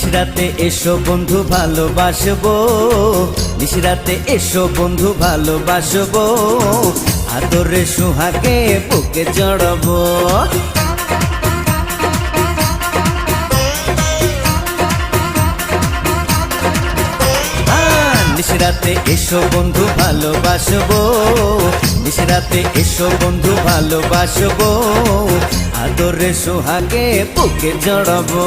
নিশরাতে এসো বন্ধু ভালোবাসবো, নিশরাতে এসো বন্ধু ভালোবাসবো, আদরে সোহাগে বুকে জড়াবো। নিশরাতে এসো বন্ধু ভালোবাসবো, নিশরাতে এসো বন্ধু ভালোবাসবো, আদরে সোহাগে বুকে জড়াবো।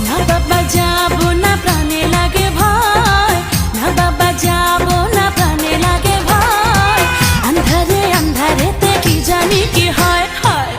না বাবা যাবো না, প্রাণে লাগে ভয়, না বাবা যাবো না, প্রাণে লাগে ভয়, আন্ধারে আন্ধারেতে কি জানি কি হয় হয়।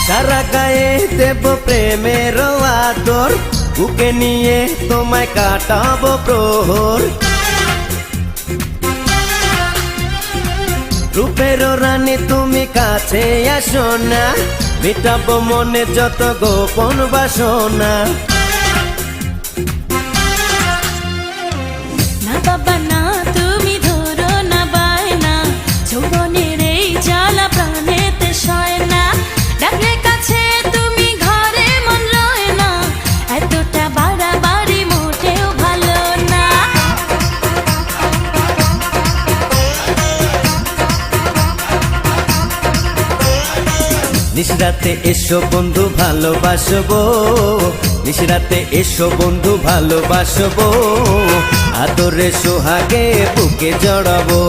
সারা গায়ে দেব প্রেমের আদর, বুকে নিয়ে তোমায় কাটাবো প্রহর। রূপের রানী তুমি কাছে আসো না, মেটাবো মনে যত গোপন বাসনা। না বাবা না, তুমি ধরো না বায়না, যৌবনের এই জ্বালা প্রাণেতে সয় না, ডাকলে কাছে তুমি ঘরে মন লয় না, এতটা বাড়াবাড়ি মোটেও ভালো না। নিশরাতে এসো বন্ধু ভালোবাসবো, নিশরাতে এসো বন্ধু ভালোবাসবো, আদরে সোহাগে বুকে জড়াবো।